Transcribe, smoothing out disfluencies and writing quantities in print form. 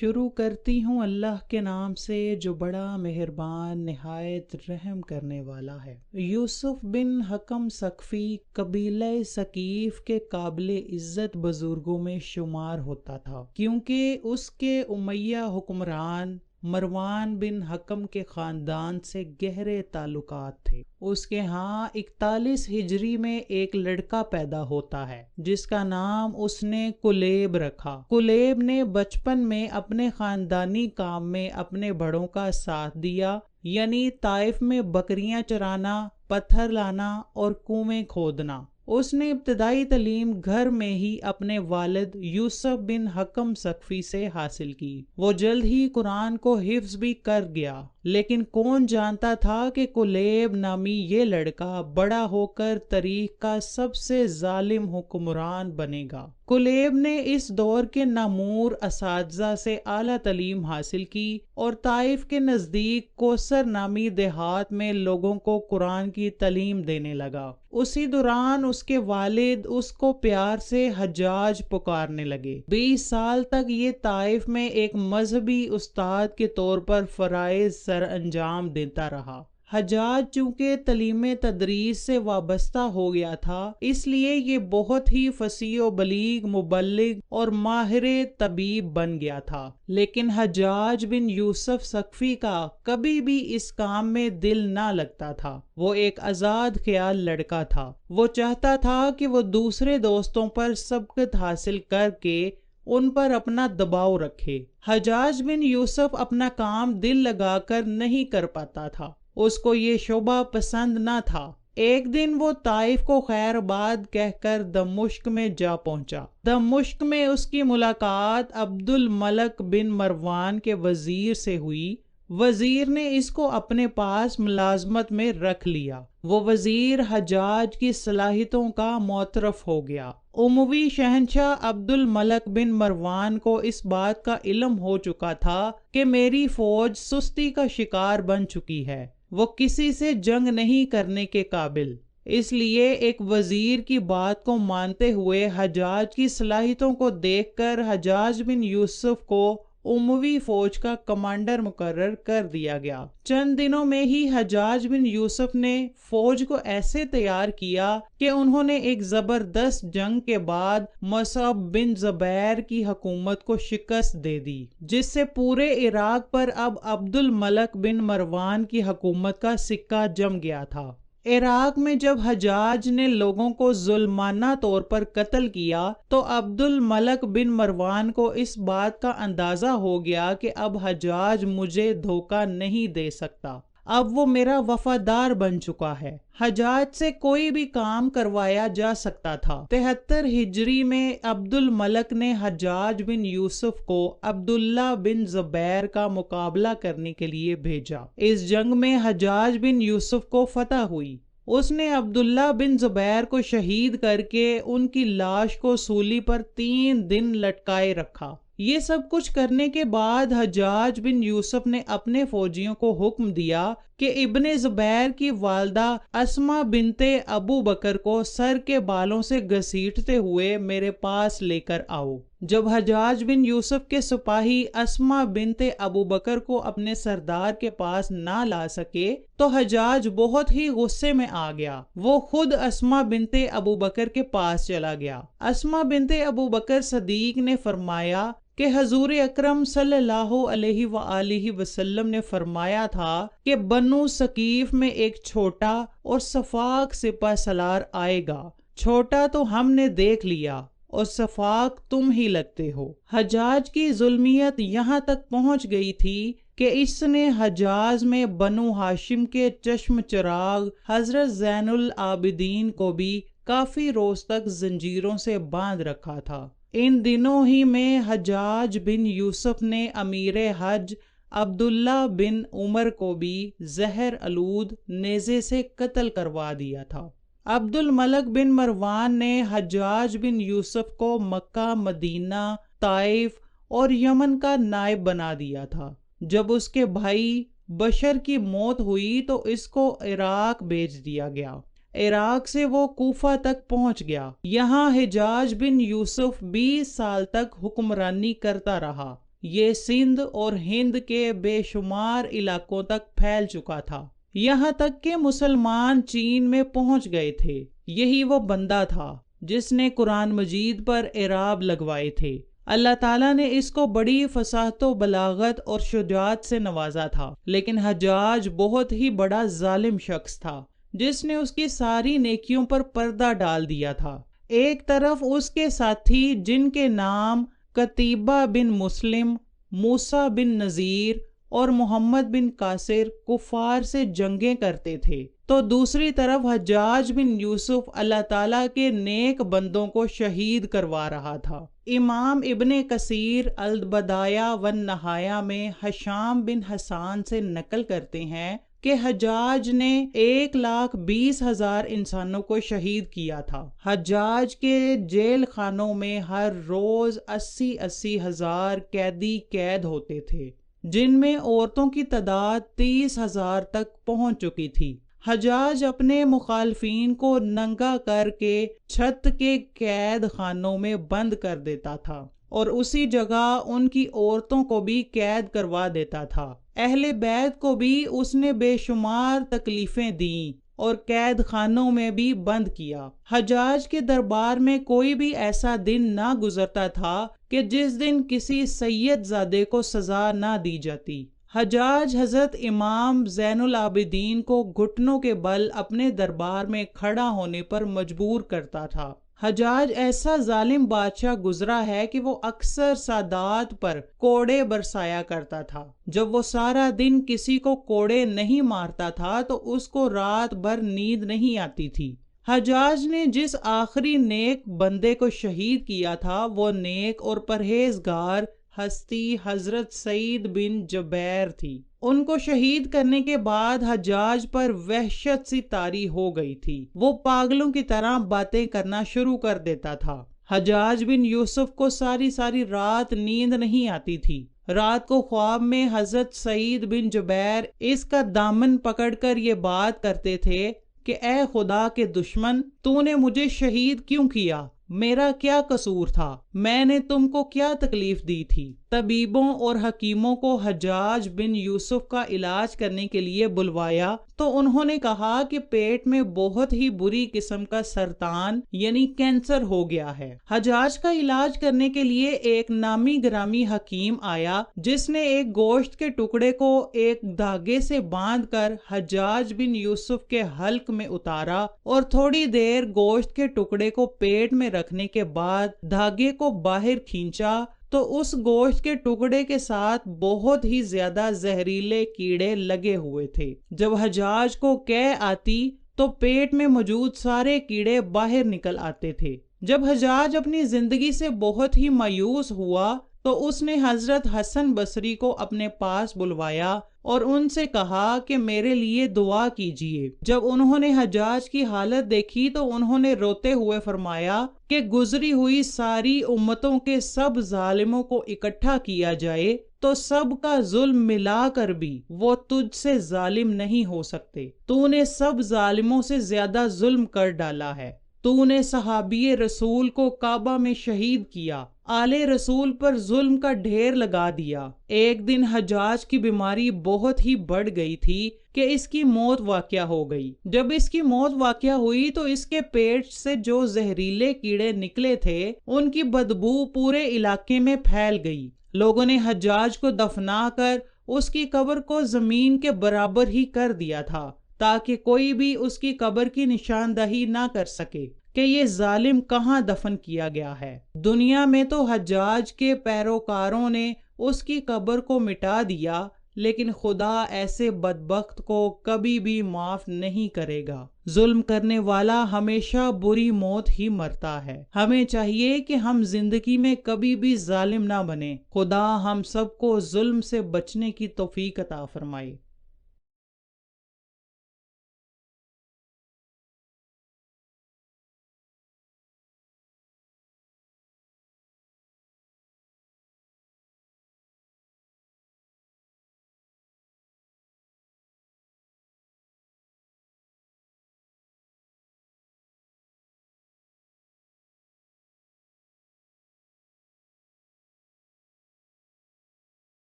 شروع کرتی ہوں اللہ کے نام سے جو بڑا مہربان نہایت رحم کرنے والا ہے۔ یوسف بن حکم ثقفی قبیلہ ثقیف کے قابل عزت بزرگوں میں شمار ہوتا تھا، کیونکہ اس کے امیہ حکمران مروان بن حکم کے خاندان سے گہرے تعلقات تھے۔ اس کے ہاں 41 ہجری میں ایک لڑکا پیدا ہوتا ہے جس کا نام اس نے کلیب رکھا۔ کلیب نے بچپن میں اپنے خاندانی کام میں اپنے بڑوں کا ساتھ دیا، یعنی طائف میں بکریاں چرانا، پتھر لانا اور کنویں کھودنا۔ اس نے ابتدائی تعلیم گھر میں ہی اپنے والد یوسف بن حکم ثقفی سے حاصل کی۔ وہ جلد ہی قرآن کو حفظ بھی کر گیا، لیکن کون جانتا تھا کہ کلیب نامی یہ لڑکا بڑا ہو کر تاریخ کا سب سے ظالم حکمران بنے گا۔ کلیب نے اس دور کے نامور اساتذہ سے اعلیٰ تعلیم حاصل کی اور طائف کے نزدیک کوثر نامی دیہات میں لوگوں کو قرآن کی تعلیم دینے لگا۔ اسی دوران اس کے والد اس کو پیار سے حجاج پکارنے لگے۔ 20 سال تک یہ طائف میں ایک مذہبی استاد کے طور پر فرائض سر انجام دیتا رہا۔ حجاج چونکہ تعلیم تدریس سے وابستہ ہو گیا تھا، اس لیے یہ بہت ہی فصیح و بلیغ مبلغ اور ماہر طبیب بن گیا تھا، لیکن حجاج بن یوسف ثقفی کا کبھی بھی اس کام میں دل نہ لگتا تھا۔ وہ ایک آزاد خیال لڑکا تھا۔ وہ چاہتا تھا کہ وہ دوسرے دوستوں پر سبقت حاصل کر کے ان پر اپنا دباؤ رکھے۔ حجاج بن یوسف اپنا کام دل لگا کر نہیں کر پاتا تھا، اس کو یہ شعبہ پسند نہ تھا۔ ایک دن وہ طائف کو خیر آباد کہہ کر دمشق میں جا پہنچا۔ دمشق میں اس کی ملاقات عبد الملک بن مروان کے وزیر سے ہوئی۔ وزیر نے اس کو اپنے پاس ملازمت میں رکھ لیا۔ وہ وزیر حجاج کی صلاحیتوں کا معترف ہو گیا۔ اموی شہنشاہ عبد الملک بن مروان کو اس بات کا علم ہو چکا تھا کہ میری فوج سستی کا شکار بن چکی ہے، وہ کسی سے جنگ نہیں کرنے کے قابل۔ اس لیے ایک وزیر کی بات کو مانتے ہوئے حجاج کی صلاحیتوں کو دیکھ کر حجاج بن یوسف کو اموی فوج کا کمانڈر مقرر کر دیا گیا۔ چند دنوں میں ہی حجاج بن یوسف نے فوج کو ایسے تیار کیا کہ انہوں نے ایک زبردست جنگ کے بعد مصعب بن زبیر کی حکومت کو شکست دے دی، جس سے پورے عراق پر اب عبد الملک بن مروان کی حکومت کا سکہ جم گیا تھا۔ عراق میں جب حجاج نے لوگوں کو ظلمانہ طور پر قتل کیا تو عبد الملک بن مروان کو اس بات کا اندازہ ہو گیا کہ اب حجاج مجھے دھوکہ نہیں دے سکتا، اب وہ میرا وفادار بن چکا ہے۔ حجاج سے کوئی بھی کام کروایا جا سکتا تھا۔ 73 ہجری میں عبد الملک نے حجاج بن یوسف کو عبداللہ بن زبیر کا مقابلہ کرنے کے لیے بھیجا۔ اس جنگ میں حجاج بن یوسف کو فتح ہوئی۔ اس نے عبداللہ بن زبیر کو شہید کر کے ان کی لاش کو سولی پر 3 دن لٹکائے رکھا۔ یہ سب کچھ کرنے کے بعد حجاج بن یوسف نے اپنے فوجیوں کو حکم دیا کہ ابن زبیر کی والدہ اسما بنت ابو بکر کو سر کے بالوں سے گھسیٹتے ہوئے میرے پاس لے کر آؤ۔ جب حجاج بن یوسف کے سپاہی اسما بنت ابو بکر کو اپنے سردار کے پاس نہ لا سکے تو حجاج بہت ہی غصے میں آ گیا۔ وہ خود اسما بنت ابو بکر کے پاس چلا گیا۔ اسما بنت ابو بکر صدیق نے فرمایا کہ حضور اکرم صلی اللہ علیہ وآلہ وسلم نے فرمایا تھا کہ بنو ثقیف میں ایک چھوٹا اور سفاک سپہ سالار آئے گا۔ چھوٹا تو ہم نے دیکھ لیا اور سفاک تم ہی لگتے ہو۔ حجاج کی ظلمیت یہاں تک پہنچ گئی تھی کہ اس نے حجاز میں بنو ہاشم کے چشم چراغ حضرت زین العابدین کو بھی کافی روز تک زنجیروں سے باندھ رکھا تھا۔ ان دنوں ہی میں حجاج بن یوسف نے امیر حج عبداللہ بن عمر کو بھی زہر آلود نیزے سے قتل کروا دیا تھا۔ عبد الملک بن مروان نے حجاج بن یوسف کو مکہ، مدینہ، طائف اور یمن کا نائب بنا دیا تھا۔ جب اس کے بھائی بشر کی موت ہوئی تو اس کو عراق بھیج دیا گیا۔ عراق سے وہ کوفہ تک پہنچ گیا۔ یہاں حجاج بن یوسف 20 سال تک حکمرانی کرتا رہا۔ یہ سندھ اور ہند کے بے شمار علاقوں تک پھیل چکا تھا، یہاں تک کہ مسلمان چین میں پہنچ گئے تھے۔ یہی وہ بندہ تھا جس نے قرآن مجید پر اعراب لگوائے تھے۔ اللہ تعالیٰ نے اس کو بڑی فصاحت و بلاغت اور شجاعت سے نوازا تھا، لیکن حجاج بہت ہی بڑا ظالم شخص تھا جس نے اس کی ساری نیکیوں پر پردہ ڈال دیا تھا۔ ایک طرف اس کے ساتھی جن کے نام قتیبہ بن مسلم، موسیٰ بن نذیر اور محمد بن قاصر کفار سے جنگیں کرتے تھے، تو دوسری طرف حجاج بن یوسف اللہ تعالیٰ کے نیک بندوں کو شہید کروا رہا تھا۔ امام ابن کثیر البدایہ والنہایہ میں حشام بن حسان سے نقل کرتے ہیں کہ حجاج نے 1,20,000 انسانوں کو شہید کیا تھا۔ حجاج کے جیل خانوں میں ہر روز 80,000 قیدی قید ہوتے تھے، جن میں عورتوں کی تعداد 30,000 تک پہنچ چکی تھی۔ حجاج اپنے مخالفین کو ننگا کر کے چھت کے قید خانوں میں بند کر دیتا تھا اور اسی جگہ ان کی عورتوں کو بھی قید کروا دیتا تھا۔ اہل بیت کو بھی اس نے بے شمار تکلیفیں دیں اور قید خانوں میں بھی بند کیا۔ حجاج کے دربار میں کوئی بھی ایسا دن نہ گزرتا تھا کہ جس دن کسی سید زادے کو سزا نہ دی جاتی۔ حجاج حضرت امام زین العابدین کو گھٹنوں کے بل اپنے دربار میں کھڑا ہونے پر مجبور کرتا تھا۔ حجاج ایسا ظالم بادشاہ گزرا ہے کہ وہ اکثر سادات پر کوڑے برسایا کرتا تھا۔ جب وہ سارا دن کسی کو کوڑے نہیں مارتا تھا تو اس کو رات بھر نیند نہیں آتی تھی۔ حجاج نے جس آخری نیک بندے کو شہید کیا تھا وہ نیک اور پرہیزگار ہستی حضرت سعید بن جبیر تھی۔ ان کو شہید کرنے کے بعد حجاج پر وحشت سی طاری ہو گئی تھی۔ وہ پاگلوں کی طرح باتیں کرنا شروع کر دیتا تھا۔ حجاج بن یوسف کو ساری رات نیند نہیں آتی تھی۔ رات کو خواب میں حضرت سعید بن جبیر اس کا دامن پکڑ کر یہ بات کرتے تھے کہ اے خدا کے دشمن، تو نے مجھے شہید کیوں کیا؟ میرا کیا قصور تھا؟ میں نے تم کو کیا تکلیف دی تھی؟ طبیبوں اور حکیموں کو حجاج بن یوسف کا علاج کرنے کے لیے بلوایا تو انہوں نے کہا کہ پیٹ میں بہت ہی بری قسم کا سرطان یعنی کینسر ہو گیا ہے۔ حجاج کا علاج کرنے کے لیے ایک نامی گرامی حکیم آیا جس نے ایک گوشت کے ٹکڑے کو ایک دھاگے سے باندھ کر حجاج بن یوسف کے حلق میں اتارا اور تھوڑی دیر گوشت کے ٹکڑے کو پیٹ میں رکھنے کے بعد دھاگے کو باہر کھینچا تو اس گوشت کے ٹکڑے کے ساتھ بہت ہی زیادہ زہریلے کیڑے لگے ہوئے تھے۔ جب حجاج کو قے آتی تو پیٹ میں موجود سارے کیڑے باہر نکل آتے تھے۔ جب حجاج اپنی زندگی سے بہت ہی مایوس ہوا تو اس نے حضرت حسن بصری کو اپنے پاس بلوایا اور ان سے کہا کہ میرے لیے دعا کیجیے۔ جب انہوں نے حجاج کی حالت دیکھی تو انہوں نے روتے ہوئے فرمایا کہ گزری ہوئی ساری امتوں کے سب ظالموں کو اکٹھا کیا جائے تو سب کا ظلم ملا کر بھی وہ تجھ سے ظالم نہیں ہو سکتے۔ تو نے سب ظالموں سے زیادہ ظلم کر ڈالا ہے۔ تو نے صحابی رسول کو کعبہ میں شہید کیا، آل رسول پر ظلم کا ڈھیر لگا دیا۔ ایک دن حجاج کی بیماری بہت ہی بڑھ گئی تھی کہ اس کی موت واقع ہو گئی۔ جب اس کی موت واقع ہوئی تو اس کے پیٹ سے جو زہریلے کیڑے نکلے تھے ان کی بدبو پورے علاقے میں پھیل گئی۔ لوگوں نے حجاج کو دفنا کر اس کی قبر کو زمین کے برابر ہی کر دیا تھا تاکہ کوئی بھی اس کی قبر کی نشاندہی نہ کر سکے کہ یہ ظالم کہاں دفن کیا گیا ہے۔ دنیا میں تو حجاج کے پیروکاروں نے اس کی قبر کو مٹا دیا، لیکن خدا ایسے بدبخت کو کبھی بھی معاف نہیں کرے گا۔ ظلم کرنے والا ہمیشہ بری موت ہی مرتا ہے۔ ہمیں چاہیے کہ ہم زندگی میں کبھی بھی ظالم نہ بنیں۔ خدا ہم سب کو ظلم سے بچنے کی توفیق عطا فرمائے۔